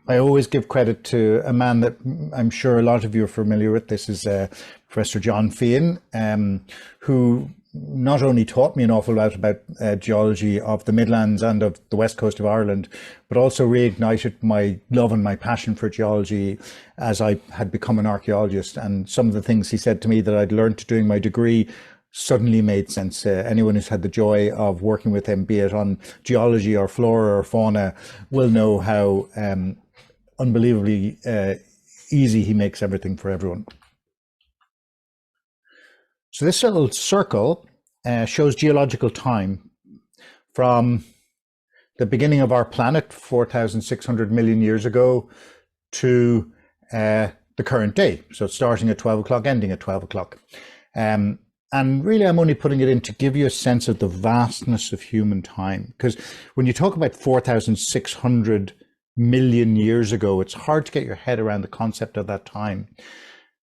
I always give credit to a man that I'm sure a lot of you are familiar with. This is Professor John Feehan, who not only taught me an awful lot about geology of the Midlands and of the west coast of Ireland, but also reignited my love and my passion for geology as I had become an archaeologist. And some of the things he said to me that I'd learned doing my degree suddenly made sense. Anyone who's had the joy of working with him, be it on geology or flora or fauna, will know how unbelievably easy he makes everything for everyone. So this little circle shows geological time from the beginning of our planet 4,600 million years ago to the current day. So starting at 12 o'clock, ending at 12 o'clock. And really, I'm only putting it in to give you a sense of the vastness of human time. Because when you talk about 4,600 million years ago, it's hard to get your head around the concept of that time.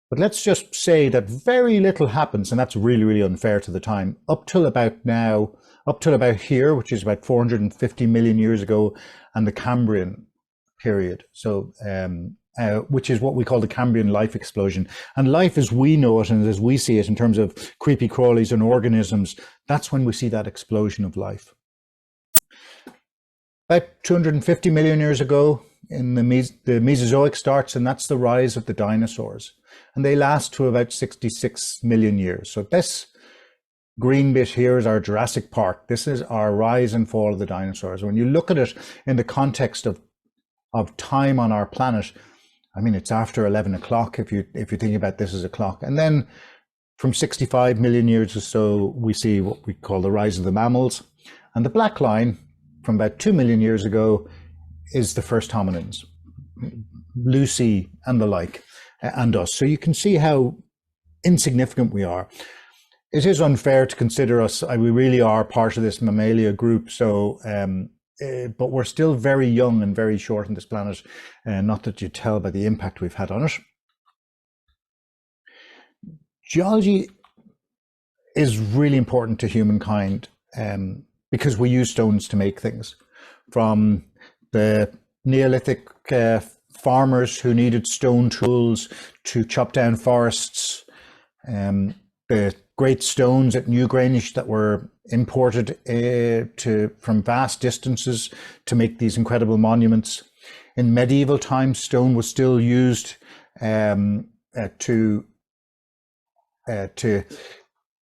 But let's just say that very little happens, and that's really, really unfair to the time, up till about now, up till about here, which is about 450 million years ago, and the Cambrian period. So, which is what we call the Cambrian life explosion. And life as we know it and as we see it in terms of creepy crawlies and organisms, that's when we see that explosion of life. About 250 million years ago, in the Mesozoic starts, and that's the rise of the dinosaurs. And they last to about 66 million years. So this green bit here is our Jurassic Park. This is our rise and fall of the dinosaurs. When you look at it in the context of time on our planet, I mean, it's after 11 o'clock if you're thinking about this as a clock. And then from 65 million years or so, we see what we call the rise of the mammals. And the black line from about 2 million years ago is the first hominins, Lucy and the like, and us. So you can see how insignificant we are. It is unfair to consider us, we really are part of this mammalia group. So, but we're still very young and very short on this planet, not that you tell by the impact we've had on it. Geology is really important to humankind because we use stones to make things. From the Neolithic farmers who needed stone tools to chop down forests, the great stones at Newgrange that were imported from vast distances to make these incredible monuments. In medieval times, stone was still used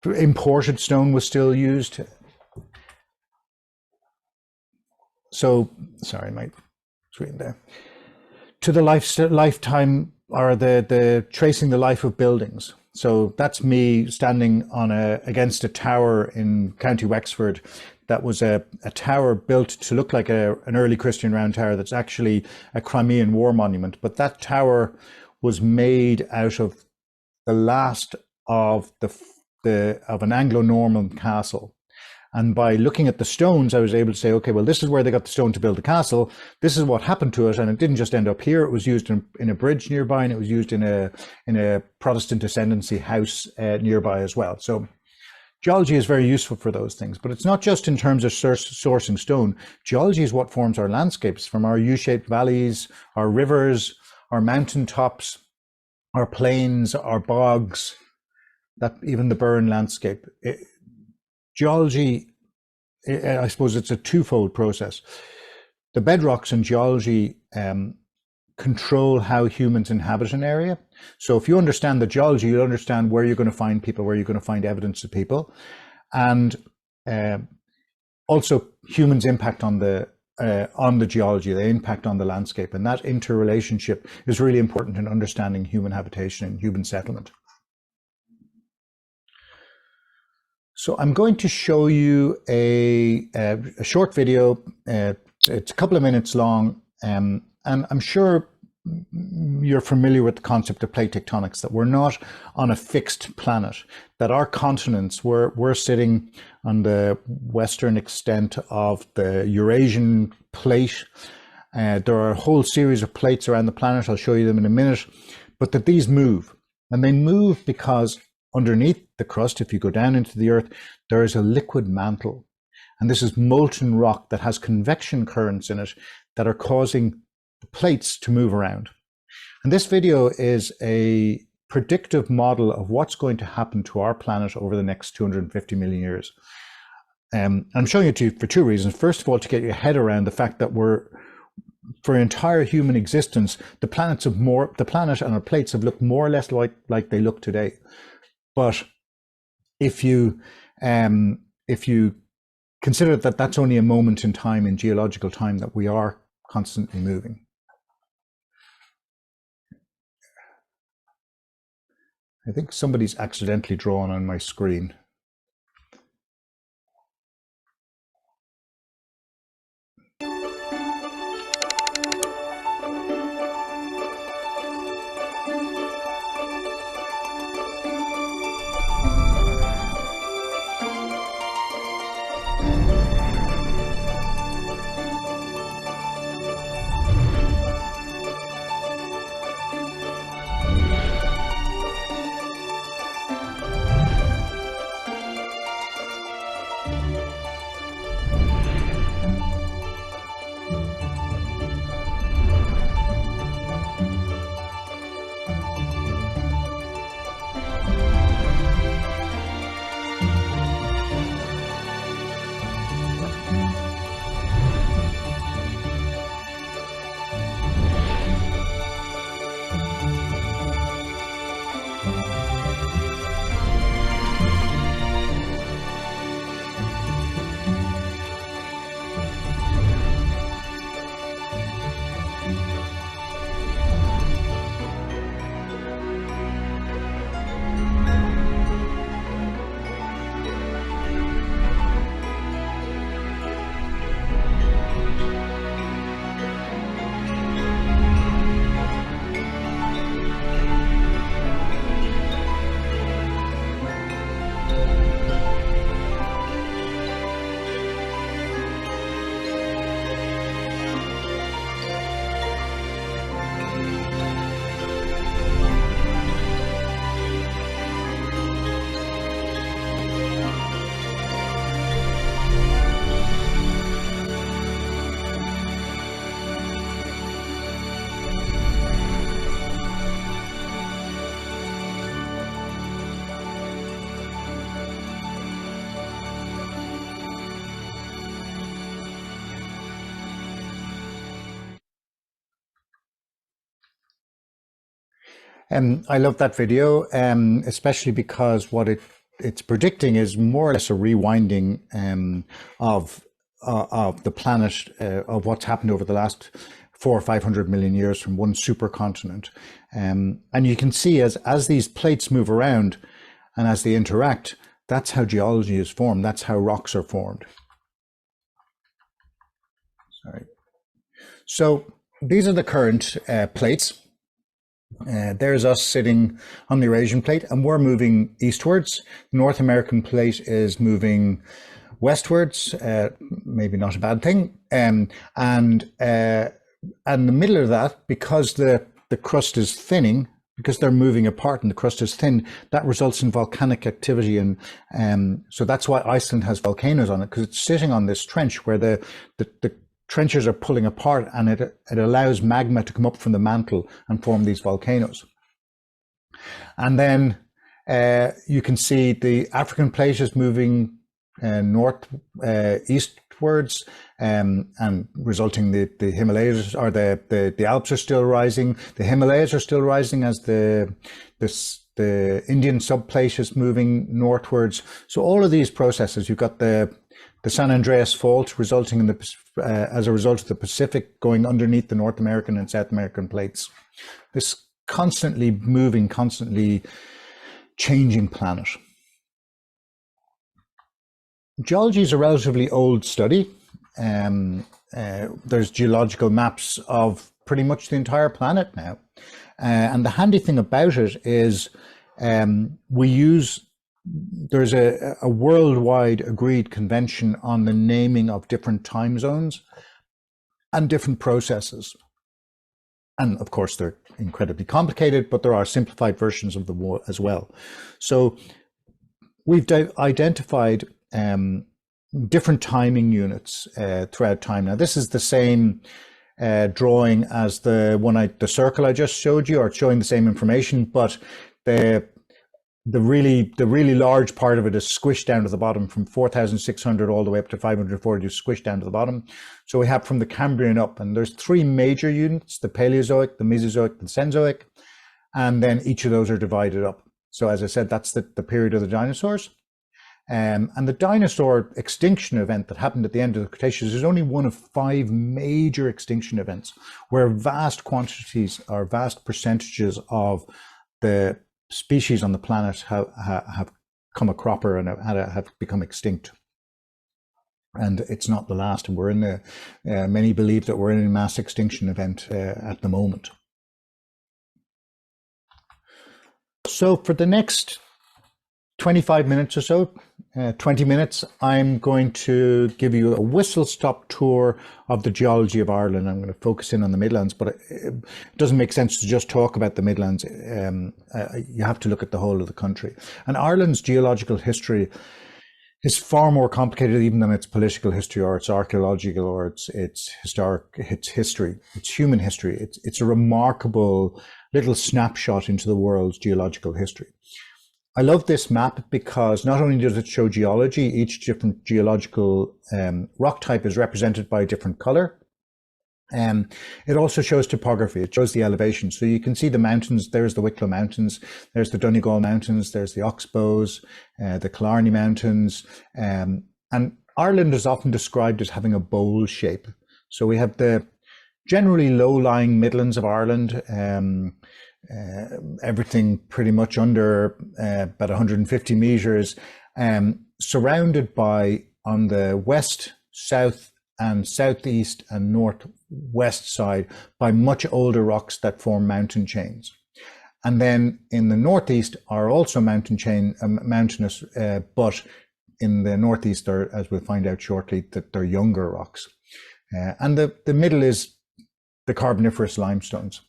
imported stone was still used. So, sorry, my screen there. To the lifetime, or the tracing the life of buildings. So that's me standing on against a tower in County Wexford. That was a tower built to look like an early Christian round tower. That's actually a Crimean War monument. But that tower was made out of the last of an Anglo-Norman castle. And by looking at the stones, I was able to say, okay, well, this is where they got the stone to build the castle. This is what happened to it. And it didn't just end up here. It was used in a bridge nearby, and it was used in a Protestant ascendancy house nearby as well. So geology is very useful for those things. But it's not just in terms of sourcing stone. Geology is what forms our landscapes, from our U-shaped valleys, our rivers, our mountain tops, our plains, our bogs, that even the Burren landscape. Geology, I suppose it's a twofold process. The bedrocks in geology control how humans inhabit an area. So if you understand the geology, you'll understand where you're going to find people, where you're going to find evidence of people. And also humans' impact on the geology, the impact on the landscape. And that interrelationship is really important in understanding human habitation and human settlement. So I'm going to show you a short video. It's a couple of minutes long, and I'm sure you're familiar with the concept of plate tectonics, that we're not on a fixed planet, that our continents, we're sitting on the western extent of the Eurasian plate. There are a whole series of plates around the planet. I'll show you them in a minute, but that these move, and they move because underneath the crust, if you go down into the earth, there is a liquid mantle. And this is molten rock that has convection currents in it that are causing plates to move around. And this video is a predictive model of what's going to happen to our planet over the next 250 million years. I'm showing it to you for two reasons. First of all, to get your head around the fact that for entire human existence, the planet and our plates have looked more or less like they look today. But if you consider that that's only a moment in time, in geological time, that we are constantly moving. I think somebody's accidentally drawn on my screen. I love that video, especially because what it's predicting is more or less a rewinding of the planet, of what's happened over the last 400 or 500 million years from one supercontinent. And you can see as these plates move around and as they interact, that's how geology is formed. That's how rocks are formed. Sorry. So these are the current plates. There's us sitting on the Eurasian plate, and we're moving eastwards. The North American plate is moving westwards, maybe not a bad thing. And the middle of that, because the crust is thinning, because they're moving apart and the crust is thin, that results in volcanic activity. And so that's why Iceland has volcanoes on it, because it's sitting on this trench where the trenches are pulling apart, and it allows magma to come up from the mantle and form these volcanoes. And then you can see the African plate is moving eastwards, and resulting the Himalayas, or the Alps are still rising. The Himalayas are still rising as the Indian subplate is moving northwards. So all of these processes, you've got the San Andreas Fault resulting in as a result of the Pacific going underneath the North American and South American plates. This constantly moving, constantly changing planet. Geology is a relatively old study. There's geological maps of pretty much the entire planet now. And the handy thing about it is there's a worldwide agreed convention on the naming of different time zones and different processes. And of course, they're incredibly complicated, but there are simplified versions of them as well. So we've identified different timing units throughout time. Now, this is the same drawing as the circle I just showed you, or showing the same information, but the really large part of it is squished down to the bottom from 4,600 all the way up to 540, squished down to the bottom. So we have from the Cambrian up, and there's three major units: the Paleozoic, the Mesozoic, the Cenozoic, and then each of those are divided up. So as I said, that's the period of the dinosaurs. And the dinosaur extinction event that happened at the end of the Cretaceous is only one of 5 major extinction events, where vast quantities or vast percentages of the species on the planet have come a cropper and have become extinct. And it's not the last. We're in the, many believe that we're in a mass extinction event at the moment. So for the next 25 minutes or so, 20 minutes, I'm going to give you a whistle-stop tour of the geology of Ireland. I'm going to focus in on the Midlands, but it doesn't make sense to just talk about the Midlands. You have to look at the whole of the country. And Ireland's geological history is far more complicated even than its political history or its archaeological or its history, its human history. It's a remarkable little snapshot into the world's geological history. I love this map because not only does it show geology, each different geological rock type is represented by a different color. It also shows topography. It shows the elevation. So you can see the mountains. There's the Wicklow Mountains. There's the Donegal Mountains. There's the Oxbows, the Killarney Mountains. And Ireland is often described as having a bowl shape. So we have the generally low-lying Midlands of Ireland, everything pretty much under about 150 meters, surrounded by, on the west, south, and southeast and northwest side, by much older rocks that form mountain chains. And then in the northeast are also mountainous, but in the northeast are, as we'll find out shortly, that they're younger rocks. And the middle is the Carboniferous limestones.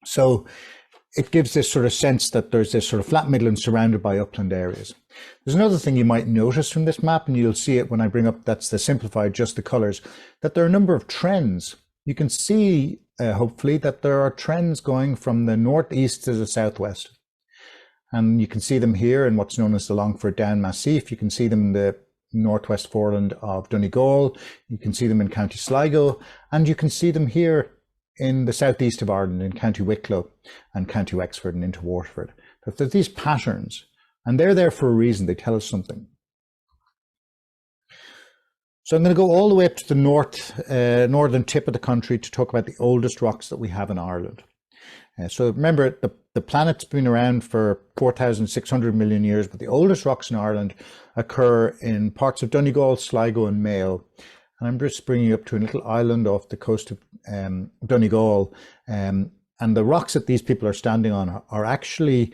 So it gives this sort of sense that there's this sort of flat Midland surrounded by upland areas. There's another thing you might notice from this map, and you'll see it when I bring up, that's the simplified, just the colors, that there are a number of trends. You can see, hopefully, that there are trends going from the northeast to the southwest. And you can see them here in what's known as the Longford Down Massif. You can see them in the northwest foreland of Donegal. You can see them in County Sligo, and you can see them here in the southeast of Ireland, in County Wicklow and County Wexford and into Waterford. But there's these patterns, and they're there for a reason. They tell us something. So I'm going to go all the way up to the northern tip of the country to talk about the oldest rocks that we have in Ireland. So remember, the planet's been around for 4,600 million years, but the oldest rocks in Ireland occur in parts of Donegal, Sligo and Mayo. And I'm just bringing you up to a little island off the coast of Donegal. And the rocks that these people are standing on are actually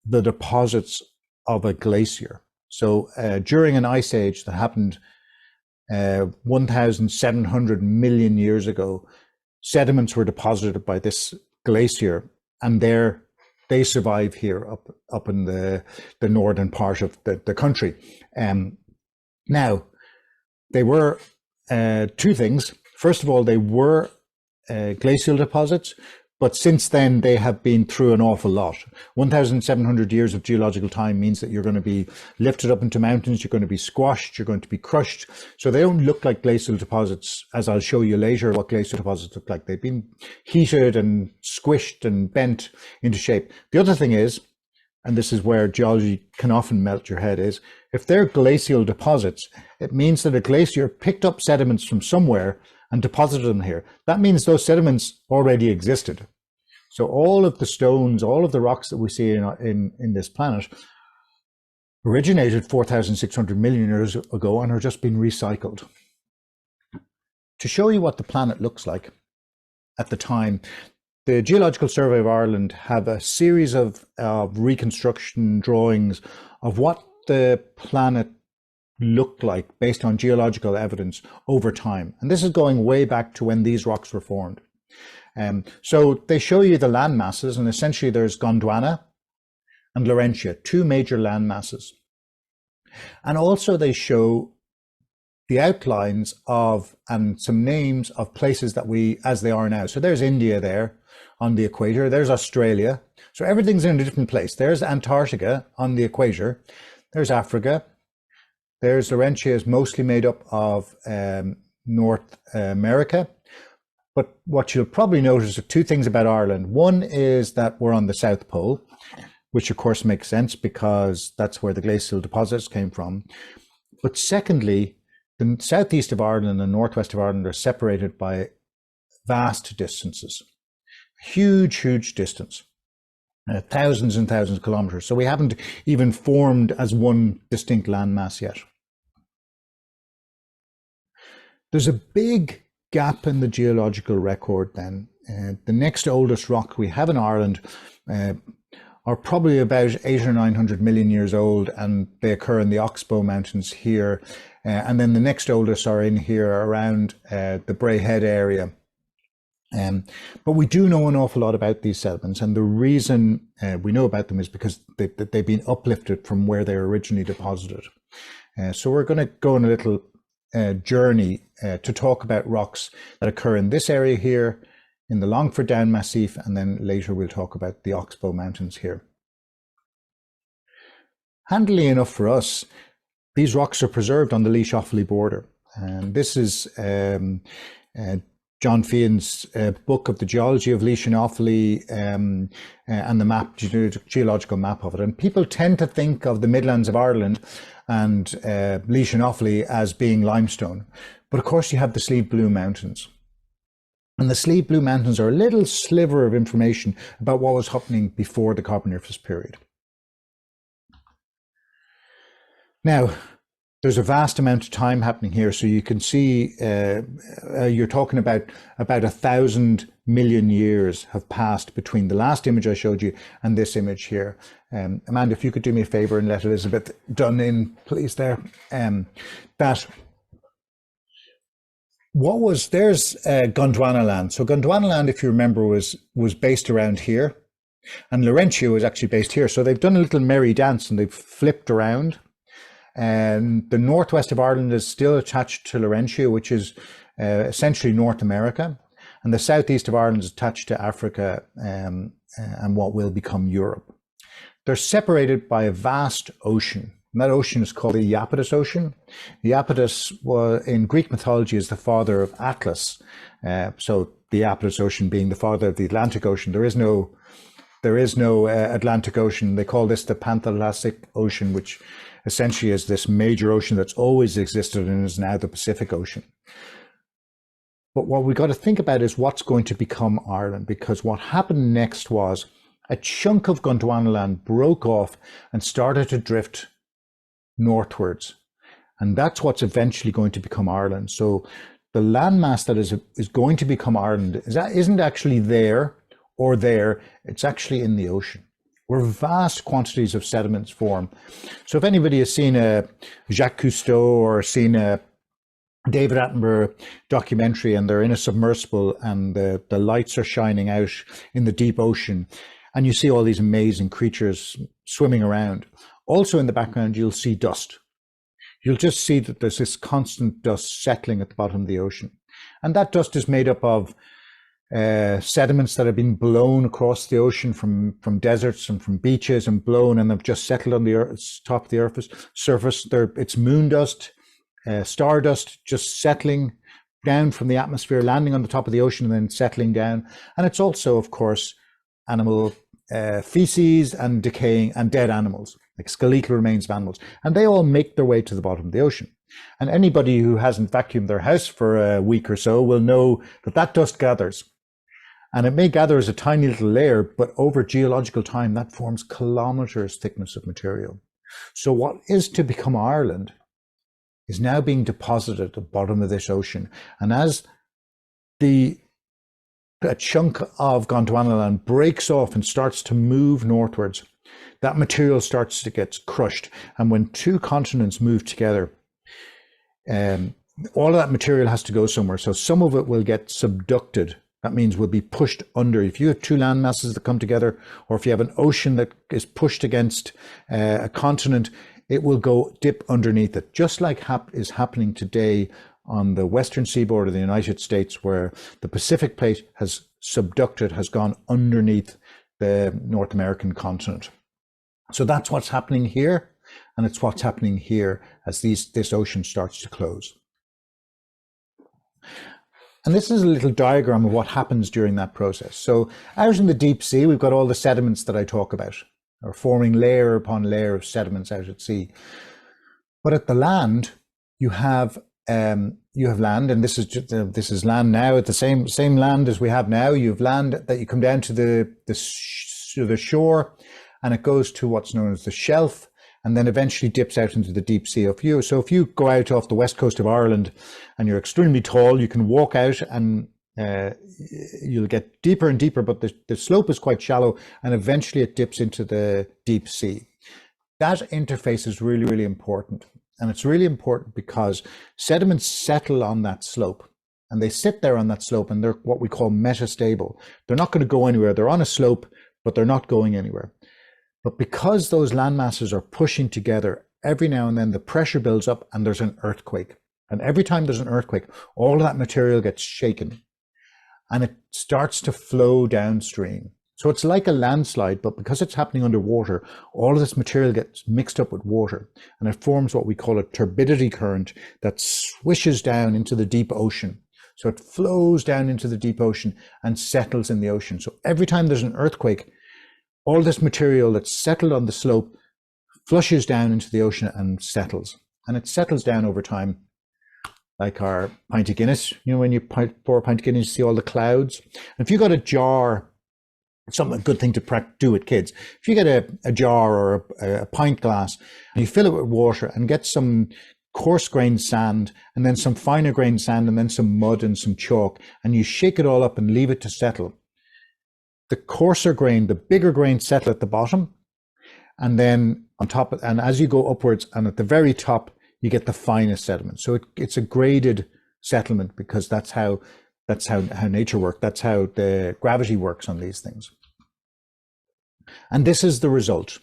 the deposits of a glacier. So during an ice age that happened 1,700 million years ago, sediments were deposited by this glacier, and they survive here up in the northern part of the country. Now, they were two things. First of all, they were glacial deposits, but since then they have been through an awful lot. 1,700 years of geological time means that you're going to be lifted up into mountains, you're going to be squashed, you're going to be crushed. So they don't look like glacial deposits, as I'll show you later what glacial deposits look like. They've been heated and squished and bent into shape. The other thing is, and this is where geology can often melt your head, is if they're glacial deposits, it means that a glacier picked up sediments from somewhere and deposited them here. That means those sediments already existed. So all of the stones, all of the rocks that we see in this planet originated 4,600 million years ago and are just being recycled. To show you what the planet looks like at the time, the Geological Survey of Ireland have a series of reconstruction drawings of what the planet looked like based on geological evidence over time. And this is going way back to when these rocks were formed. So they show you the land masses, and essentially there's Gondwana and Laurentia, two major land masses. And also they show the outlines of and some names of places that we, as they are now. So there's India there on the equator. There's Australia. So everything's in a different place. There's Antarctica on the equator. There's Africa. There's Laurentia is mostly made up of North America. But what you'll probably notice are two things about Ireland. One is that we're on the South Pole, which of course makes sense because that's where the glacial deposits came from. But secondly, the southeast of Ireland and northwest of Ireland are separated by vast distances, huge distance, thousands and thousands of kilometers. So we haven't even formed as one distinct landmass yet. There's a big gap in the geological record then. The next oldest rock we have in Ireland are probably about 800 or 900 million years old, and they occur in the Oxbow Mountains here. And then the next oldest are in here around the Bray Head area. But we do know an awful lot about these sediments, and the reason we know about them is because they've been uplifted from where they were originally deposited. So we're going to go on a little journey to talk about rocks that occur in this area here, in the Longford Down Massif, and then later we'll talk about the Oxbow Mountains here. Handily enough for us, these rocks are preserved on the Laois Offaly border. And this is John Fian's book of the geology of Laois and Offaly and the map, geological map of it. And people tend to think of the Midlands of Ireland and Laois and Offaly as being limestone. But of course you have the Slieve Blue Mountains. And the Slieve Blue Mountains are a little sliver of information about what was happening before the Carboniferous period. Now, there's a vast amount of time happening here. So you can see you're talking about 1,000 million years have passed between the last image I showed you and this image here. Amanda, if you could do me a favor and let Elizabeth Dunn in, please, there. There's Gondwana land. So Gondwana land, if you remember, was based around here, and Laurentia was actually based here. So they've done a little merry dance and they've flipped around. And the northwest of Ireland is still attached to Laurentia, which is essentially North America. And the southeast of Ireland is attached to Africa and what will become Europe. They're separated by a vast ocean. And that ocean is called the Iapetus Ocean. The Iapetus in Greek mythology is the father of Atlas. So the Iapetus Ocean being the father of the Atlantic Ocean. There is no Atlantic Ocean. They call this the Panthelastic Ocean, which essentially is this major ocean that's always existed and is now the Pacific Ocean. But what we've got to think about is what's going to become Ireland, because what happened next was a chunk of Gondwana land broke off and started to drift northwards. And that's what's eventually going to become Ireland. So the landmass that is going to become Ireland isn't actually there or there, it's actually in the ocean, where vast quantities of sediments form. So if anybody has seen a Jacques Cousteau or seen a David Attenborough documentary and they're in a submersible and the lights are shining out in the deep ocean and you see all these amazing creatures swimming around, also in the background you'll see dust. You'll just see that there's this constant dust settling at the bottom of the ocean. And that dust is made up of sediments that have been blown across the ocean from deserts and from beaches and blown, and they've just settled on the top of the surface. It's moon dust, stardust, just settling down from the atmosphere, landing on the top of the ocean and then settling down. And it's also, of course, animal feces and decaying and dead animals, like skeletal remains of animals. And they all make their way to the bottom of the ocean. And anybody who hasn't vacuumed their house for a week or so will know that that dust gathers. And it may gather as a tiny little layer, but over geological time, that forms kilometers thickness of material. So what is to become Ireland is now being deposited at the bottom of this ocean. And as a chunk of Gondwana land breaks off and starts to move northwards, that material starts to get crushed. And when two continents move together, all of that material has to go somewhere. So some of it will get subducted. That means will be pushed under. If you have two land masses that come together, or if you have an ocean that is pushed against a continent, it will go dip underneath it, just like is happening today on the western seaboard of the United States, where the Pacific plate has subducted, has gone underneath the North American continent. So that's what's happening here, and it's what's happening here as this ocean starts to close. And this is a little diagram of what happens during that process. So out in the deep sea, we've got all the sediments that I talk about, or forming layer upon layer of sediments out at sea. But at the land, you have land, and this is land now at the same land as we have now. You have land that you come down to the shore, and it goes to what's known as the shelf, and then eventually dips out into the deep sea. So if you go out off the west coast of Ireland and you're extremely tall, you can walk out and you'll get deeper and deeper, but the slope is quite shallow, and eventually it dips into the deep sea. That interface is really, really important. And it's really important because sediments settle on that slope, and they sit there on that slope, and they're what we call metastable. They're not going to go anywhere. They're on a slope, but they're not going anywhere. But because those land masses are pushing together, every now and then the pressure builds up and there's an earthquake. And every time there's an earthquake, all of that material gets shaken and it starts to flow downstream. So it's like a landslide, but because it's happening underwater, all of this material gets mixed up with water, and it forms what we call a turbidity current that swishes down into the deep ocean. So it flows down into the deep ocean and settles in the ocean. So every time there's an earthquake, all this material that's settled on the slope flushes down into the ocean and settles. And it settles down over time, like our pint of Guinness. You know, when you pour a pint of Guinness, you see all the clouds. And if you got a jar, a good thing to do with kids. If you get a jar or a pint glass and you fill it with water and get some coarse grained sand and then some finer grained sand and then some mud and some chalk, and you shake it all up and leave it to settle, the coarser grain, the bigger grain settle at the bottom, and then on top, and as you go upwards and at the very top, you get the finest sediment. So it's a graded settlement, because that's how nature works. That's how the gravity works on these things. And this is the result.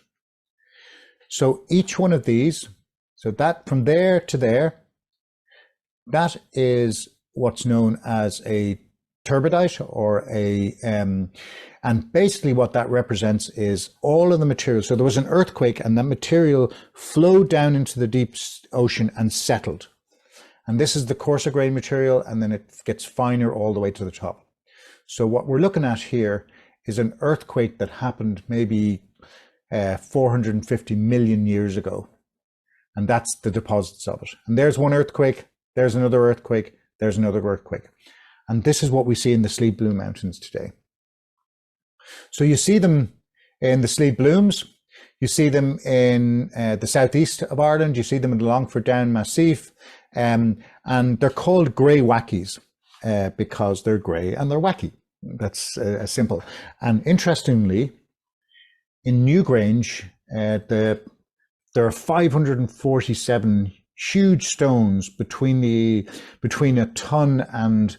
So each one of these, so that from there to there, that is what's known as a turbidite, or and basically what that represents is all of the material. So there was an earthquake and that material flowed down into the deep ocean and settled. And this is the coarser grain material, and then it gets finer all the way to the top. So what we're looking at here is an earthquake that happened maybe 450 million years ago. And that's the deposits of it. And there's one earthquake, there's another earthquake, there's another earthquake. And this is what we see in the Sleeve Bloom Mountains today. So you see them in the Sleeve Blooms, you see them in the southeast of Ireland, you see them in the Longford Down Massif, and they're called grey wackies because they're grey and they're wacky. That's simple. And interestingly, in Newgrange, there are 547 huge stones between a ton and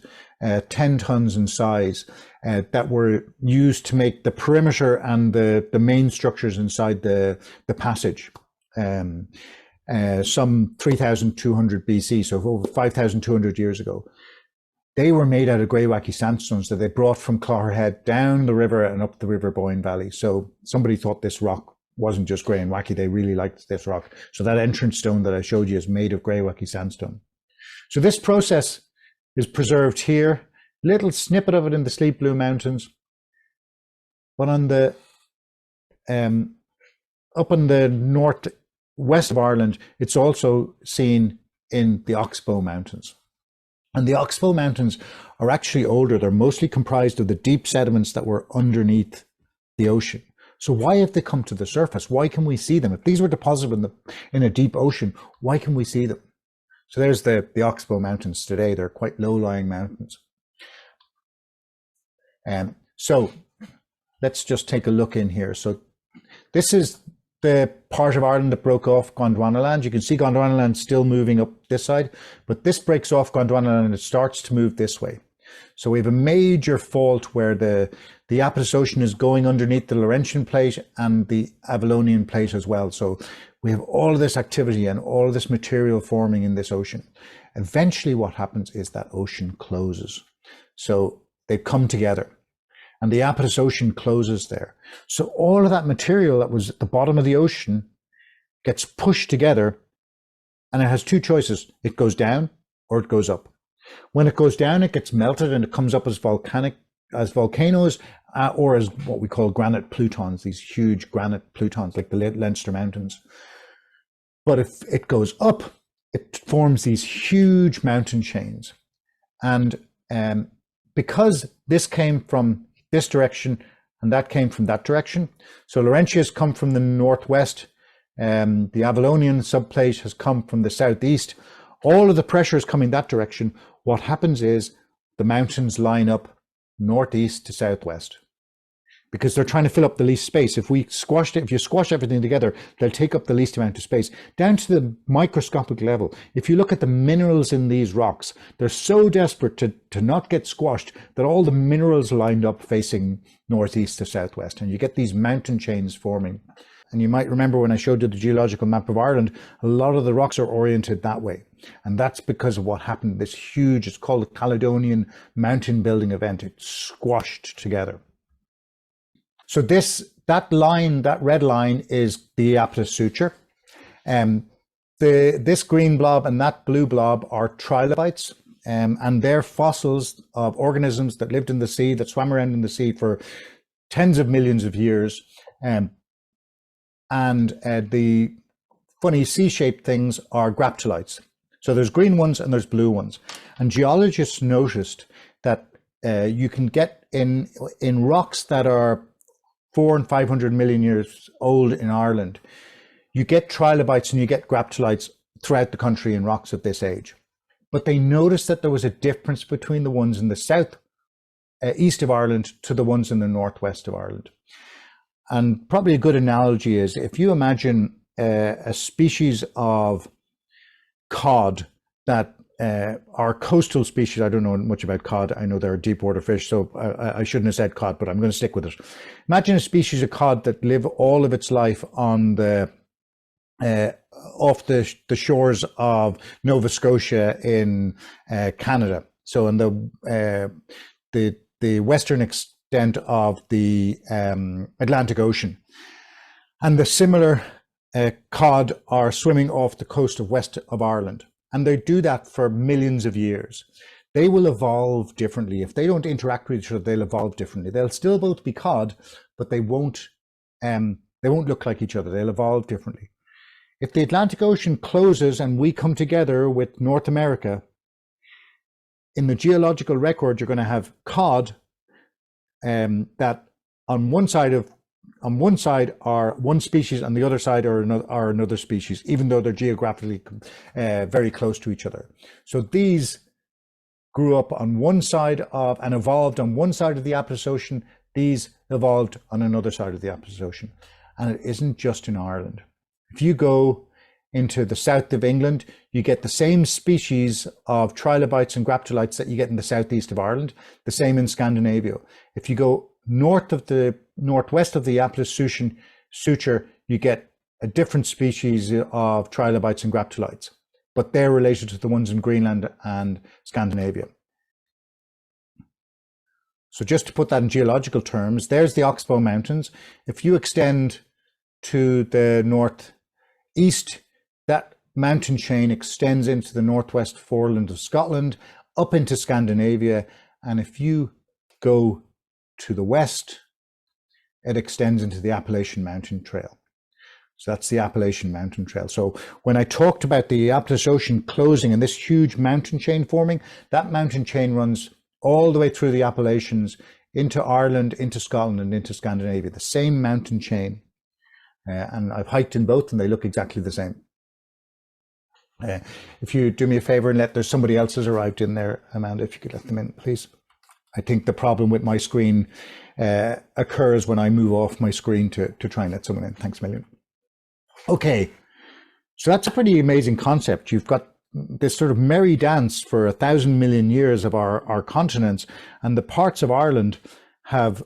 10 tons in size that were used to make the perimeter and the main structures inside the passage. Some 3,200 BC, so over 5,200 years ago. They were made out of grey wacky sandstones that they brought from Clogherhead down the river and up the River Boyne Valley. So somebody thought this rock wasn't just grey and wacky, they really liked this rock. So that entrance stone that I showed you is made of grey wacky sandstone. So this process is preserved here, little snippet of it in the Sleeve Bloom Mountains. But on the up in the northwest of Ireland, it's also seen in the Oxbow Mountains. And the Oxbow Mountains are actually older. They're mostly comprised of the deep sediments that were underneath the ocean. So why have they come to the surface? Why can we see them? If these were deposited in a deep ocean, why can we see them? So there's the Oxbow Mountains today. They're quite low-lying mountains. So let's just take a look in here. So this is the part of Ireland that broke off Gondwanaland. You can see Gondwanaland still moving up this side, but this breaks off Gondwanaland and it starts to move this way. So we have a major fault where the Apus Ocean is going underneath the Laurentian plate and the Avallonian plate as well. So we have all of this activity and all of this material forming in this ocean. Eventually what happens is that ocean closes. So they come together and the Apus Ocean closes there. So all of that material that was at the bottom of the ocean gets pushed together, and it has two choices. It goes down or it goes up. When it goes down, it gets melted and it comes up as volcanoes, or as what we call granite plutons, these huge granite plutons like the Leinster Mountains. But if it goes up, it forms these huge mountain chains. And because this came from this direction and that came from that direction, so Laurentius come from the northwest, the Avallonian subplate has come from the southeast, all of the pressure is coming that direction. What happens is the mountains line up northeast to southwest because they're trying to fill up the least space. If you squash everything together, they'll take up the least amount of space. Down to the microscopic level, if you look at the minerals in these rocks, they're so desperate to not get squashed that all the minerals lined up facing northeast to southwest, and you get these mountain chains forming. And you might remember when I showed you the geological map of Ireland, a lot of the rocks are oriented that way. And that's because of what happened, this huge, it's called a Caledonian mountain building event. It squashed together. So that red line is the Apus suture. This green blob and that blue blob are trilobites, and they're fossils of organisms that lived in the sea, that swam around in the sea for tens of millions of years. And the funny C-shaped things are graptolites. So there's green ones and there's blue ones. And geologists noticed that you can get in rocks that are 400 and 500 million years old in Ireland, you get trilobites and you get graptolites throughout the country in rocks of this age. But they noticed that there was a difference between the ones in the south east of Ireland to the ones in the northwest of Ireland. And probably a good analogy is if you imagine a species of cod that are coastal species. I don't know much about cod. I know they're a deep water fish, so I shouldn't have said cod, but I'm going to stick with it. Imagine a species of cod that live all of its life on the off the shores of Nova Scotia in Canada. So in the western extent of the Atlantic Ocean. And the similar cod are swimming off the coast of west of Ireland. And they do that for millions of years. They will evolve differently. If they don't interact with each other, they'll evolve differently. They'll still both be cod, but they won't look like each other. They'll evolve differently. If the Atlantic Ocean closes and we come together with North America, in the geological record, you're going to have cod that on one side are one species, on the other side are another species, even though they're geographically very close to each other. So these grew up on one side of and evolved on one side of the Apus Ocean. These evolved on another side of the Apus Ocean. And it isn't just in Ireland. If you go into the south of England, you get the same species of trilobites and graptolites that you get in the southeast of Ireland, the same in Scandinavia. If you go northwest of the Apus suture, you get a different species of trilobites and graptolites, but they're related to the ones in Greenland and Scandinavia. So just to put that in geological terms, there's the Oxbow Mountains. If you extend to the northeast, that mountain chain extends into the northwest foreland of Scotland, up into Scandinavia, and if you go to the west, it extends into the Appalachian Mountain Trail. So that's the Appalachian Mountain Trail. So when I talked about the Apus Ocean closing and this huge mountain chain forming, that mountain chain runs all the way through the Appalachians into Ireland, into Scotland, and into Scandinavia, the same mountain chain. And I've hiked in both and they look exactly the same. If you do me a favor and there's somebody else has arrived in there, Amanda, if you could let them in, please. I think the problem with my screen occurs when I move off my screen to try and let someone in. Thanks a million. Okay, so that's a pretty amazing concept. You've got this sort of merry dance for 1,000 million years of our continents, and the parts of Ireland have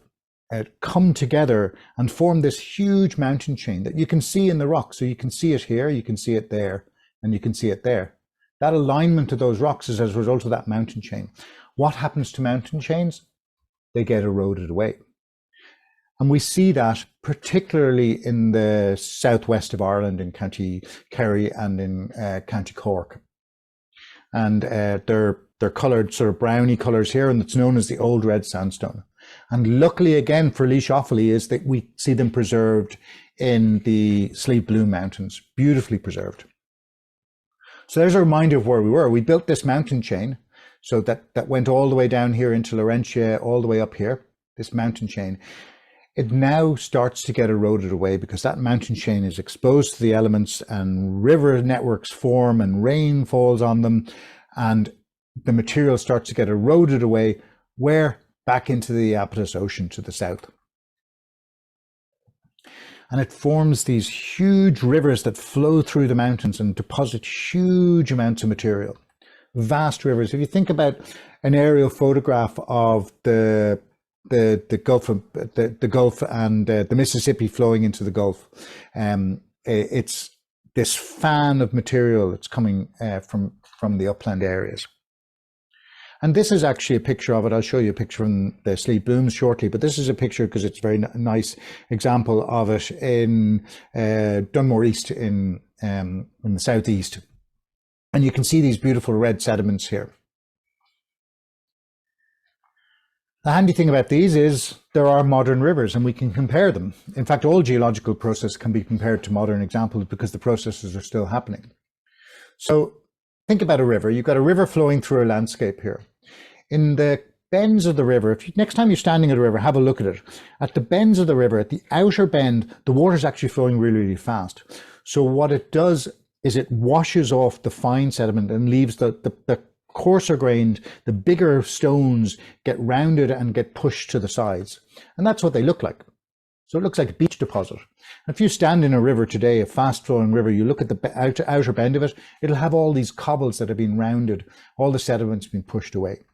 come together and formed this huge mountain chain that you can see in the rock. So you can see it here, you can see it there, and you can see it there. That alignment of those rocks is as a result of that mountain chain. What happens to mountain chains? They get eroded away. And we see that particularly in the southwest of Ireland, in County Kerry and in County Cork. And they're coloured sort of browny colours here, and it's known as the Old Red Sandstone. And luckily again for Laois Offaly is that we see them preserved in the Slieve Bloom Mountains, beautifully preserved. So there's a reminder of where we were. We built this mountain chain, so that went all the way down here into Laurentia, all the way up here, this mountain chain. It now starts to get eroded away because that mountain chain is exposed to the elements, and river networks form and rain falls on them, and the material starts to get eroded away. Where? Back into the Iapetus Ocean to the south. And it forms these huge rivers that flow through the mountains and deposit huge amounts of material. Vast rivers. If you think about an aerial photograph of the Gulf and the Mississippi flowing into the Gulf, it's this fan of material that's coming from the upland areas. And this is actually a picture of it. I'll show you a picture from the Slieve Blooms shortly, but this is a picture because it's a very nice example of it in Dunmore East in the southeast. And you can see these beautiful red sediments here. The handy thing about these is there are modern rivers and we can compare them. In fact, all geological processes can be compared to modern examples because the processes are still happening. So think about a river. You've got a river flowing through a landscape here. In the bends of the river, next time you're standing at a river, have a look at it. At the bends of the river, at the outer bend, the water is actually flowing really, really fast. So what it does is it washes off the fine sediment and leaves the coarser grained, the bigger stones get rounded and get pushed to the sides. And that's what they look like. So it looks like a beach deposit. If you stand in a river today, a fast flowing river, you look at the outer bend of it, it'll have all these cobbles that have been rounded, all the sediment's been pushed away.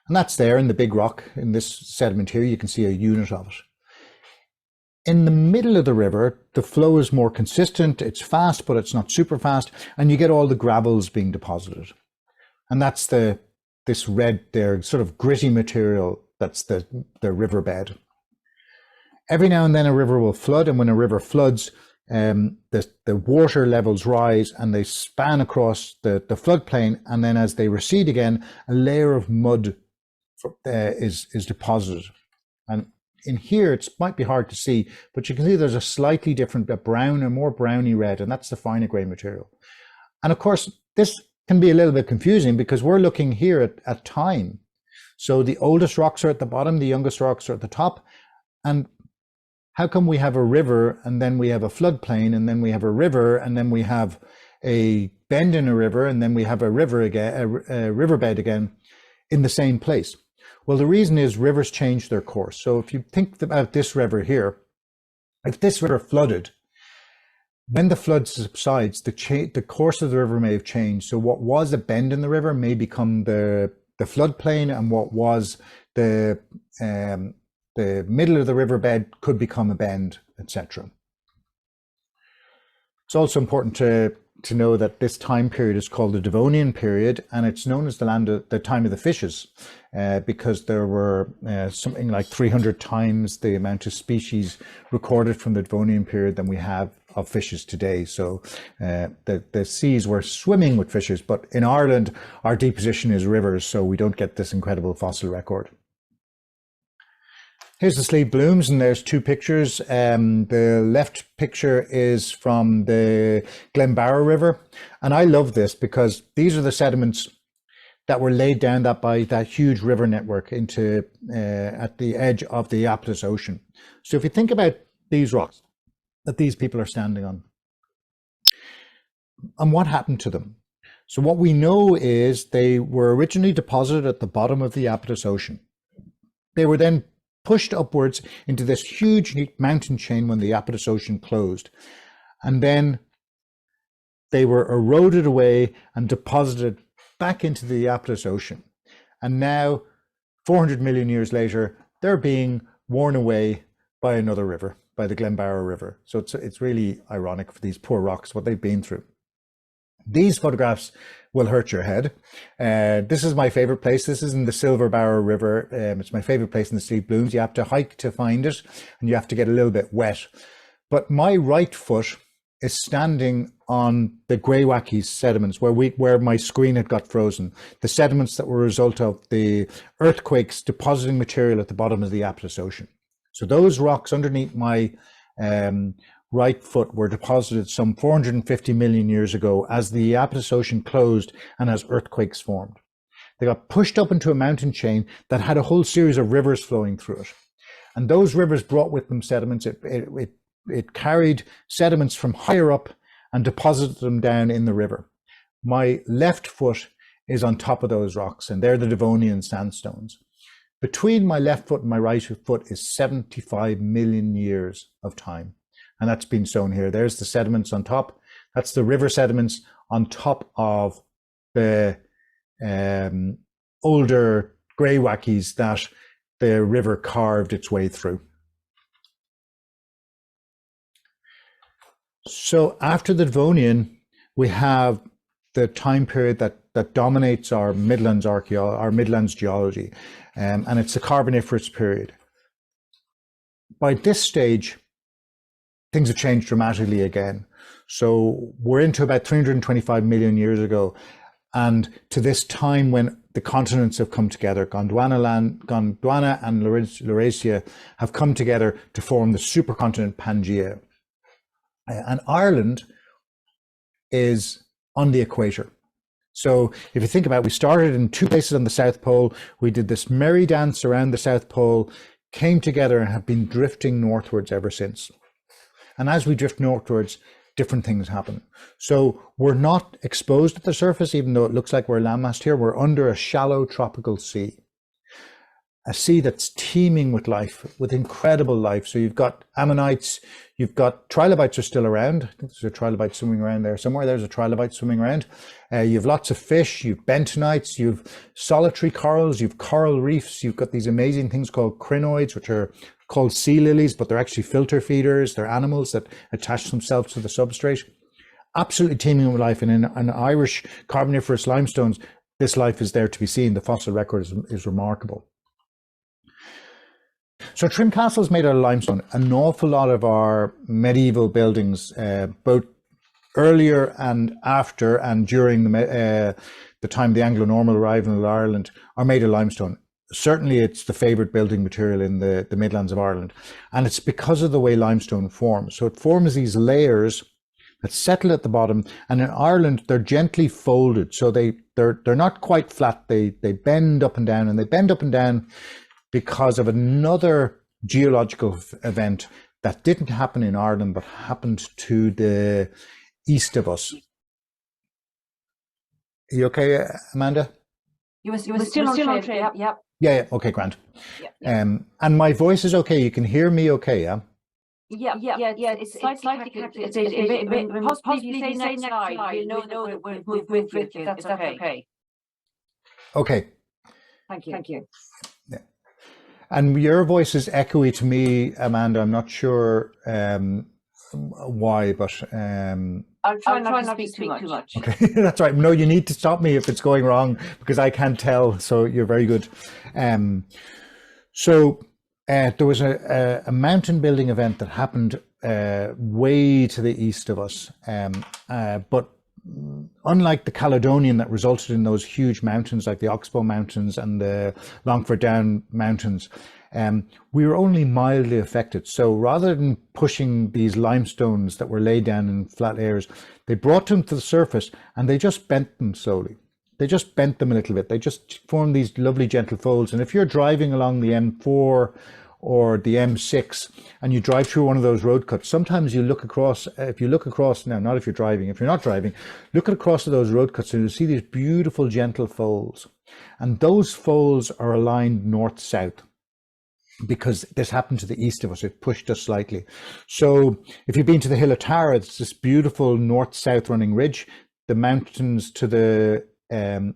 And that's there in the big rock, in this sediment here, you can see a unit of it. In the middle of the river, the flow is more consistent, it's fast, but it's not super fast, and you get all the gravels being deposited. And that's this red there, sort of gritty material, that's the riverbed. Every now and then a river will flood, and when a river floods, the water levels rise and they span across the floodplain, and then as they recede again, a layer of mud is deposited. And in here, it might be hard to see, but you can see there's a slightly different, a brown, a more browny red, and that's the finer grain material. And of course, this can be a little bit confusing because we're looking here at time. So the oldest rocks are at the bottom, the youngest rocks are at the top. And how come we have a river and then we have a floodplain and then we have a river and then we have a bend in a river and then we have a river again, a riverbed again in the same place? Well, the reason is rivers change their course. So if you think about this river here, if this river flooded, when the flood subsides, the course of the river may have changed. So what was a bend in the river may become the floodplain, and what was the middle of the riverbed could become a bend, etc. It's also important to know that this time period is called the Devonian period, and it's known as the time of the fishes, because there were something like 300 times the amount of species recorded from the Devonian period than we have of fishes today. So the seas were swimming with fishes, but in Ireland, our deposition is rivers, so we don't get this incredible fossil record. Here's the Slieve Blooms, and there's two pictures. The left picture is from the Glenbarrow River, and I love this because these are the sediments that were laid down by that huge river network into at the edge of the Iapetus Ocean. So if you think about these rocks that these people are standing on, and what happened to them. So what we know is they were originally deposited at the bottom of the Iapetus Ocean. They were then pushed upwards into this huge mountain chain when the Iapetus Ocean closed. And then They were eroded away and deposited back into the Iapetus Ocean. And now, 400 million years later, they're being worn away by another river, by the Glenbarrow River. So it's really ironic for these poor rocks, what they've been through. These photographs will hurt your head. This is my favorite place. This is in the Silver Barrow River. It's my favorite place in the Steep Blooms. You have to hike to find it, and you have to get a little bit wet. But my right foot is standing on the Greywacke sediments where my screen had got frozen. The sediments that were a result of the earthquakes depositing material at the bottom of the Iapetus Ocean. So those rocks underneath my right foot were deposited some 450 million years ago as the Iapetus Ocean closed and as earthquakes formed. They got pushed up into a mountain chain that had a whole series of rivers flowing through it. And those rivers brought with them sediments. It carried sediments from higher up and deposited them down in the river. My left foot is on top of those rocks, and they're the Devonian sandstones. Between my left foot and my right foot is 75 million years of time. And that's been shown here. There's the sediments on top. That's the river sediments on top of the older Greywackes that the river carved its way through. So after the Devonian, we have the time period that dominates our Midlands geology, and it's the Carboniferous period. By this stage, things have changed dramatically again. So we're into about 325 million years ago, and to this time when the continents have come together. Gondwana and Laurasia have come together to form the supercontinent Pangaea. And Ireland is on the equator. So if you think about it, we started in two places on the South Pole. We did this merry dance around the South Pole, came together and have been drifting northwards ever since. And as we drift northwards, different things happen. So we're not exposed at the surface, even though it looks like we're landmassed here. We're under a shallow tropical sea. A sea that's teeming with life, with incredible life. So you've got ammonites, you've got trilobites are still around. I think there's a trilobite swimming around there somewhere. There's a trilobite swimming around. You've lots of fish, you've bentonites, you've solitary corals, you've coral reefs. You've got these amazing things called crinoids, which are called sea lilies, but they're actually filter feeders. They're animals that attach themselves to the substrate. Absolutely teeming with life. And in Irish Carboniferous limestones, this life is there to be seen. The fossil record is remarkable. So Trim Castle's made out of limestone. An awful lot of our medieval buildings, both earlier and after and during the time the Anglo-Norman arrival in Ireland, are made of limestone. Certainly it's the favourite building material in the Midlands of Ireland. And it's because of the way limestone forms. So it forms these layers that settle at the bottom. And in Ireland, they're gently folded. So they're not quite flat. They bend up and down, and they bend up and down because of another geological event that didn't happen in Ireland, but happened to the east of us. Are you okay, Amanda? You were still on train. Yep. Yeah. Okay, grand. Yep. And my voice is okay. You can hear me okay, yeah? Yeah. It's slightly connected. Possibly if you say next slide, you know that we're with you. That's okay. Okay. Thank you. Yeah. And your voice is echoey to me, Amanda. I'm not sure why, but I'll try not to speak too much. Okay, that's right. No, you need to stop me if it's going wrong, because I can't tell. So you're very good. There was a mountain building event that happened way to the east of us, but unlike the Caledonian that resulted in those huge mountains like the Oxbow Mountains and the Longford Down Mountains, we were only mildly affected. So rather than pushing these limestones that were laid down in flat layers, they brought them to the surface and they just bent them slowly. They just bent them a little bit. They just formed these lovely gentle folds. And if you're driving along the M4 or the M6 and you drive through one of those road cuts, sometimes you look across, if you look across, now not if you're driving, if you're not driving, look across those road cuts and you'll see these beautiful gentle folds. And those folds are aligned north-south. because this happened to the east of us. It pushed us slightly. So if you've been to the Hill of Tara, it's this beautiful north-south running ridge. The mountains to the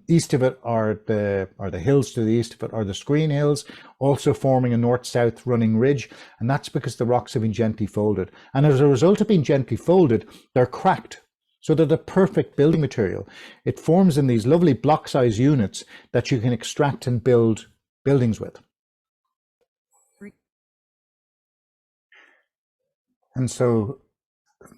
east of it are the hills to the east of it are the Screen Hills, also forming a north-south running ridge. And that's because the rocks have been gently folded. And as a result of being gently folded, they're cracked. So they're the perfect building material. It forms in these lovely block-size units that you can extract and build buildings with. And so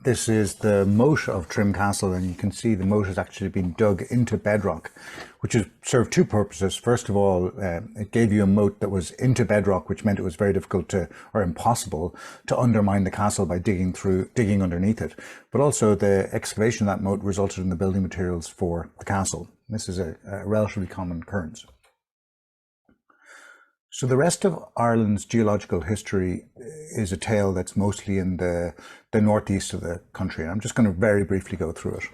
this is the moat of Trim Castle, and you can see the moat has actually been dug into bedrock, which has served two purposes. First of all, it gave you a moat that was into bedrock, which meant it was very difficult to, or impossible, to undermine the castle by digging underneath it. But also the excavation of that moat resulted in the building materials for the castle. This is a relatively common occurrence. So the rest of Ireland's geological history is a tale that's mostly in the northeast of the country. And I'm just going to very briefly go through it.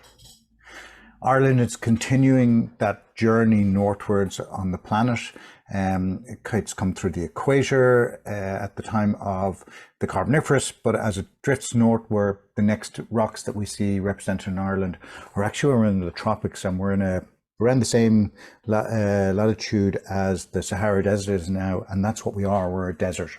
Ireland is continuing that journey northwards on the planet. It's come through the equator at the time of the Carboniferous, but as it drifts northward, the next rocks that we see represented in Ireland are actually around the tropics, and we're in around the same latitude as the Sahara Desert is now, and that's what we are. We're a desert.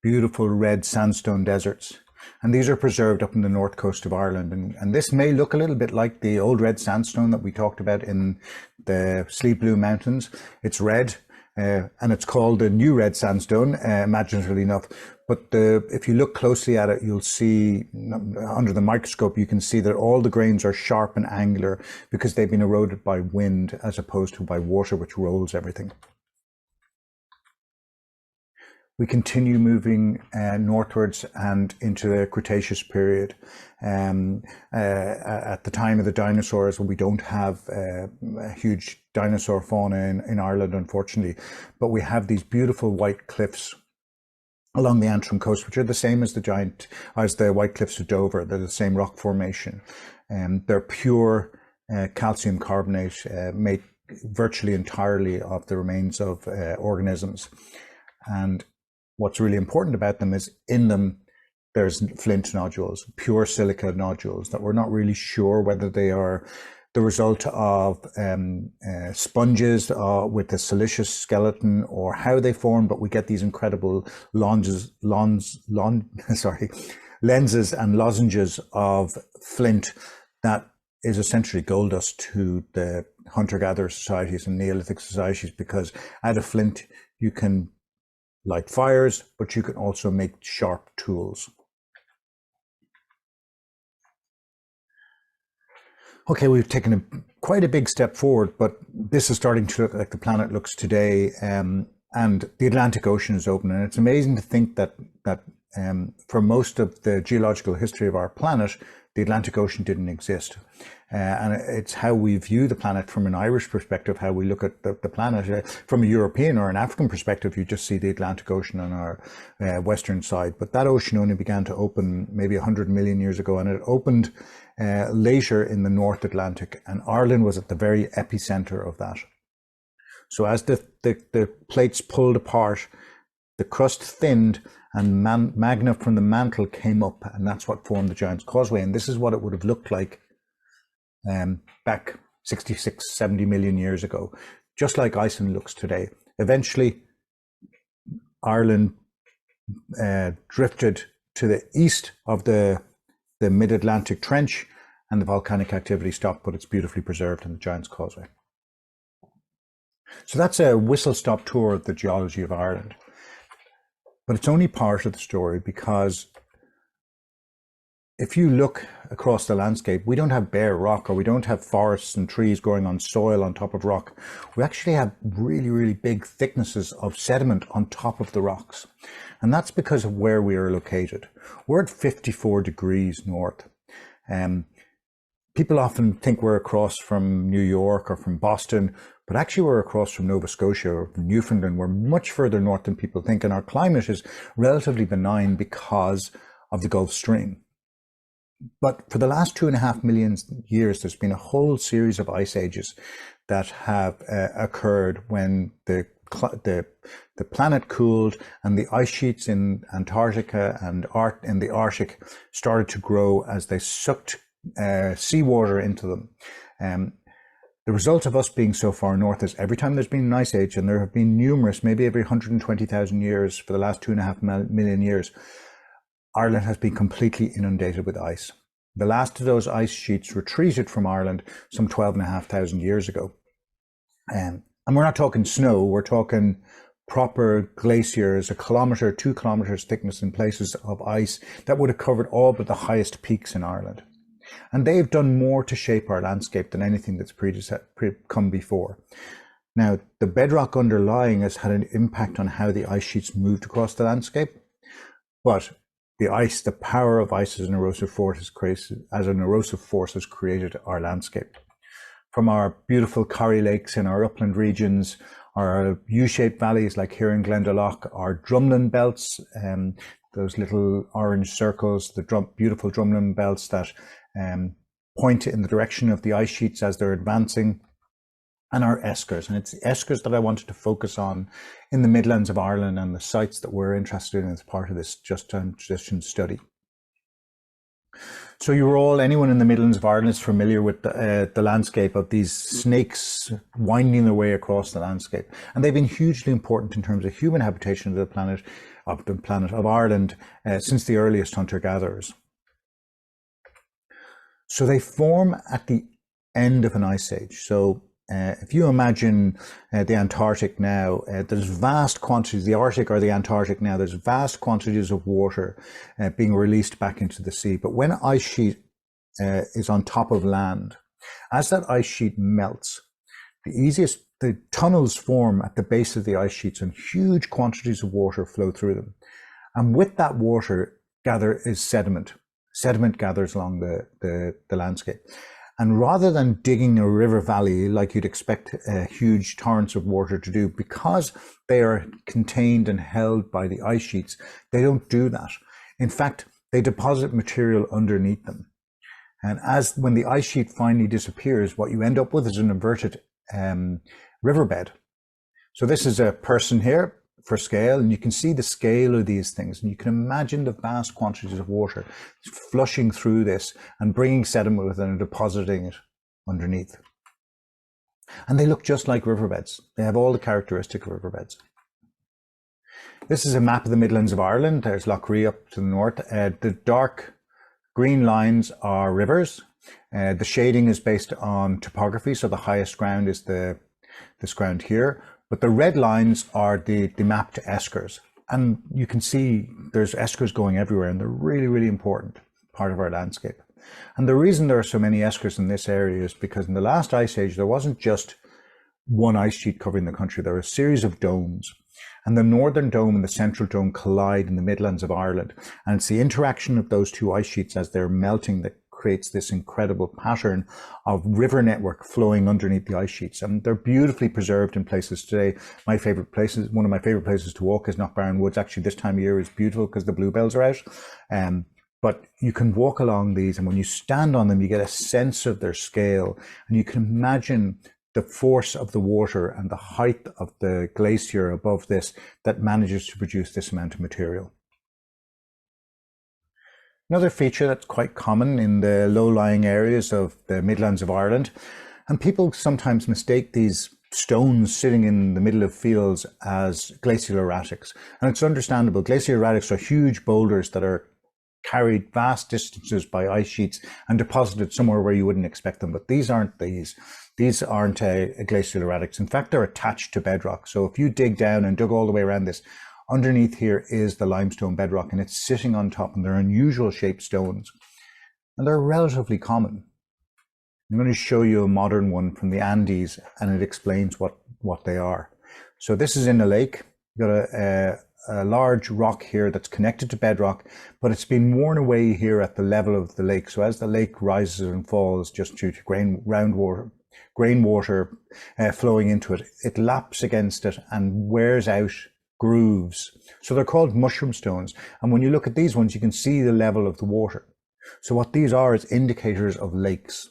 Beautiful red sandstone deserts. And these are preserved up in the north coast of Ireland. And this may look a little bit like the old red sandstone that we talked about in the Sleep Blue Mountains. It's red, and it's called the new red sandstone, imaginatively enough. But if you look closely at it, you'll see under the microscope, you can see that all the grains are sharp and angular because they've been eroded by wind as opposed to by water, which rolls everything. We continue moving northwards and into the Cretaceous period. At the time of the dinosaurs, we don't have a huge dinosaur fauna in Ireland, unfortunately, but we have these beautiful white cliffs along the Antrim coast, which are the same as the White Cliffs of Dover. They're the same rock formation. They're pure calcium carbonate made virtually entirely of the remains of organisms. And what's really important about them is in them, there's flint nodules, pure silica nodules that we're not really sure whether they are the result of sponges with a siliceous skeleton or how they form, but we get these incredible lenses and lozenges of flint that is essentially gold dust to the hunter-gatherer societies and Neolithic societies, because out of flint you can light fires, but you can also make sharp tools. Okay, we've taken quite a big step forward, but this is starting to look like the planet looks today, and the Atlantic Ocean is open. And it's amazing to think that for most of the geological history of our planet, the Atlantic Ocean didn't exist. And it's how we view the planet from an Irish perspective, how we look at the planet. From a European or an African perspective, you just see the Atlantic Ocean on our western side. But that ocean only began to open maybe 100 million years ago, and it opened later in the North Atlantic, and Ireland was at the very epicenter of that. So as the plates pulled apart, the crust thinned, and magma from the mantle came up, and that's what formed the Giant's Causeway. And this is what it would have looked like back 66, 70 million years ago, just like Iceland looks today. Eventually, Ireland drifted to the east of the mid-Atlantic trench, and the volcanic activity stopped, but it's beautifully preserved in the Giant's Causeway. So that's a whistle-stop tour of the geology of Ireland. But it's only part of the story, because if you look across the landscape, we don't have bare rock, or we don't have forests and trees growing on soil on top of rock. We actually have really, really big thicknesses of sediment on top of the rocks. And that's because of where we are located. We're at 54 degrees north. People often think we're across from New York or from Boston, but actually we're across from Nova Scotia or from Newfoundland. We're much further north than people think, and our climate is relatively benign because of the Gulf Stream. But for the last 2.5 million years, there's been a whole series of ice ages that have occurred when the the planet cooled, and the ice sheets in Antarctica and in the Arctic started to grow as they sucked seawater into them. The result of us being so far north is every time there's been an ice age, and there have been numerous, maybe every 120,000 years for the last 2.5 million years, Ireland has been completely inundated with ice. The last of those ice sheets retreated from Ireland some 12,500 years ago. And we're not talking snow, we're talking proper glaciers, 1 kilometre, 2 kilometres thickness in places of ice that would have covered all but the highest peaks in Ireland. And they've done more to shape our landscape than anything that's come before. Now, the bedrock underlying has had an impact on how the ice sheets moved across the landscape, but the power of ice as an erosive force has created our landscape. From our beautiful Corrie lakes in our upland regions, our U-shaped valleys like here in Glendalough, our drumlin belts, those little orange circles, the beautiful drumlin belts that point in the direction of the ice sheets as they're advancing, and our eskers. And it's the eskers that I wanted to focus on in the Midlands of Ireland and the sites that we're interested in as part of this Just Transition study. So anyone in the Midlands of Ireland is familiar with the landscape of these snakes winding their way across the landscape. And they've been hugely important in terms of human habitation of the planet of Ireland since the earliest hunter-gatherers. So they form at the end of an ice age. So if you imagine the Antarctic now, there's vast quantities, the Arctic or the Antarctic now, there's vast quantities of water being released back into the sea. But when an ice sheet is on top of land, as that ice sheet melts, the tunnels form at the base of the ice sheets and huge quantities of water flow through them. And with that water is sediment. Sediment gathers along the landscape. And rather than digging a river valley like you'd expect huge torrents of water to do, because they are contained and held by the ice sheets, they don't do that. In fact, they deposit material underneath them. And when the ice sheet finally disappears, what you end up with is an inverted riverbed. So this is a person here for scale, and you can see the scale of these things, and you can imagine the vast quantities of water flushing through this and bringing sediment with it and depositing it underneath. And they look just like riverbeds. They have all the characteristics of riverbeds. This is a map of the Midlands of Ireland. There's Lough Ree up to the north. The dark green lines are rivers. The shading is based on topography, so the highest ground is this ground here. But the red lines are the mapped eskers. And you can see there's eskers going everywhere, and they're really, really important part of our landscape. And the reason there are so many eskers in this area is because in the last ice age, there wasn't just one ice sheet covering the country. There were a series of domes. And the northern dome and the central dome collide in the Midlands of Ireland. And it's the interaction of those two ice sheets as they're melting that creates this incredible pattern of river network flowing underneath the ice sheets. And they're beautifully preserved in places today. One of my favorite places to walk is Knockbarron Woods. Actually, this time of year is beautiful because the bluebells are out. But you can walk along these, and when you stand on them, you get a sense of their scale. And you can imagine the force of the water and the height of the glacier above this that manages to produce this amount of material. Another feature that's quite common in the low-lying areas of the Midlands of Ireland, and people sometimes mistake these stones sitting in the middle of fields as glacial erratics. And it's understandable. Glacial erratics are huge boulders that are carried vast distances by ice sheets and deposited somewhere where you wouldn't expect them. But these aren't glacial erratics. In fact, they're attached to bedrock. So if you dig down and dug all the way around this, underneath here is the limestone bedrock, and it's sitting on top, and they're unusual shaped stones. And they're relatively common. I'm going to show you a modern one from the Andes, and it explains what they are. So this is in a lake. You've got a large rock here that's connected to bedrock, but it's been worn away here at the level of the lake. So as the lake rises and falls, just due to grain water flowing into it, it laps against it and wears out grooves. So they're called mushroom stones. And when you look at these ones, you can see the level of the water. So what these are is indicators of lakes.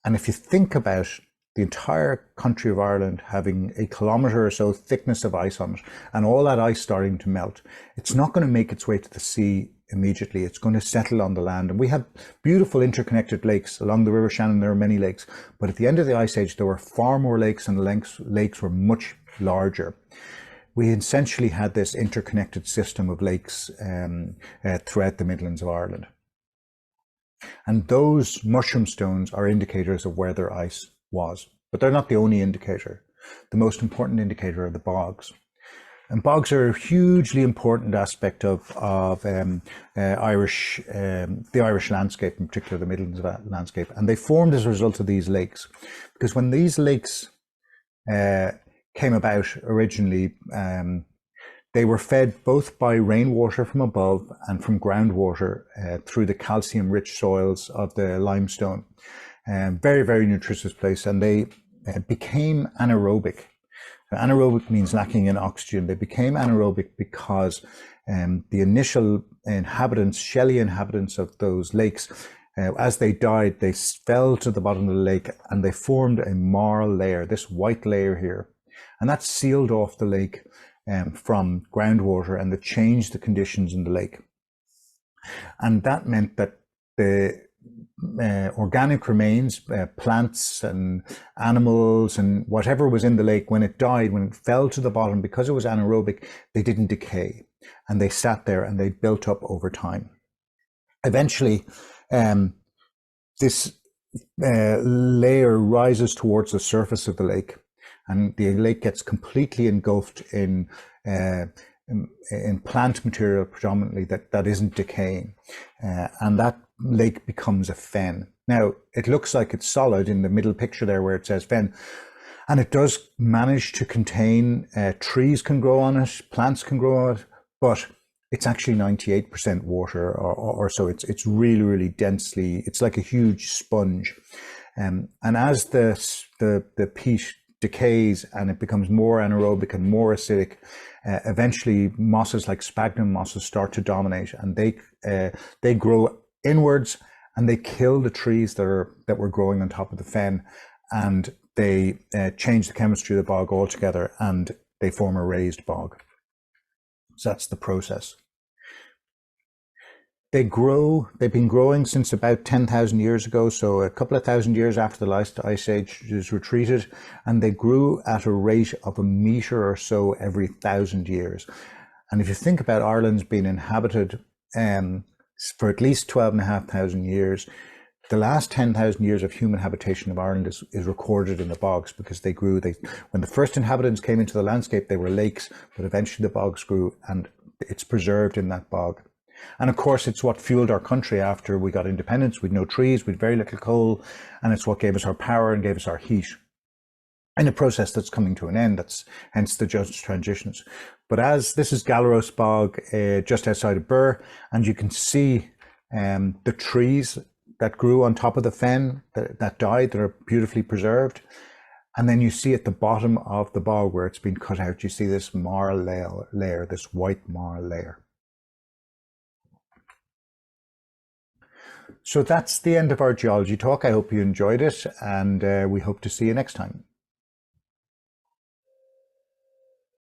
And if you think about the entire country of Ireland having a kilometre or so thickness of ice on it, and all that ice starting to melt, it's not going to make its way to the sea immediately. It's going to settle on the land. And we have beautiful interconnected lakes. Along the River Shannon, there are many lakes. But at the end of the Ice Age, there were far more lakes, and the lakes were much larger. We essentially had this interconnected system of lakes throughout the Midlands of Ireland. And those mushroom stones are indicators of where their ice was. But they're not the only indicator. The most important indicator are the bogs. And bogs are a hugely important aspect of the Irish landscape, in particular the Midlands landscape. And they formed as a result of these lakes. Because when these lakes came about originally, they were fed both by rainwater from above and from groundwater through the calcium-rich soils of the limestone. Very, very nutritious place. And they became anaerobic. Anaerobic means lacking in oxygen. They became anaerobic because the initial inhabitants, shelly inhabitants of those lakes, as they died, they fell to the bottom of the lake and they formed a marl layer, this white layer here. And that sealed off the lake from groundwater, and that changed the conditions in the lake. And that meant that the organic remains, plants and animals and whatever was in the lake, when it died, when it fell to the bottom, because it was anaerobic, they didn't decay, and they sat there and they built up over time. Eventually, this layer rises towards the surface of the lake, and the lake gets completely engulfed in plant material predominantly that isn't decaying, and that lake becomes a fen. Now, it looks like it's solid in the middle picture there where it says fen, and it does manage to contain, trees can grow on it, plants can grow on it, but it's actually 98% water or so. It's really, really densely, it's like a huge sponge. And as the peat decays and it becomes more anaerobic and more acidic, eventually mosses like sphagnum mosses start to dominate, and they grow inwards and they kill the trees that were growing on top of the fen, and they change the chemistry of the bog altogether, and they form a raised bog. So that's the process. They've been growing since about 10,000 years ago, so a couple of thousand years after the last ice age is retreated, and they grew at a rate of a metre or so every 1,000 years. And if you think about Ireland's been inhabited for at least 12,500 years, the last 10,000 years of human habitation of Ireland is recorded in the bogs, because when the first inhabitants came into the landscape, they were lakes, but eventually the bogs grew, and it's preserved in that bog. And of course, it's what fueled our country after we got independence. We'd no trees, we'd very little coal, and it's what gave us our power and gave us our heat, in a process that's coming to an end. That's hence the just transitions. But as this is Galaros Bog, just outside of Birr, and you can see the trees that grew on top of the fen that died, that are beautifully preserved. And then you see at the bottom of the bog where it's been cut out, you see this marl layer, this white marl layer. So that's the end of our geology talk. I hope you enjoyed it, and we hope to see you next time.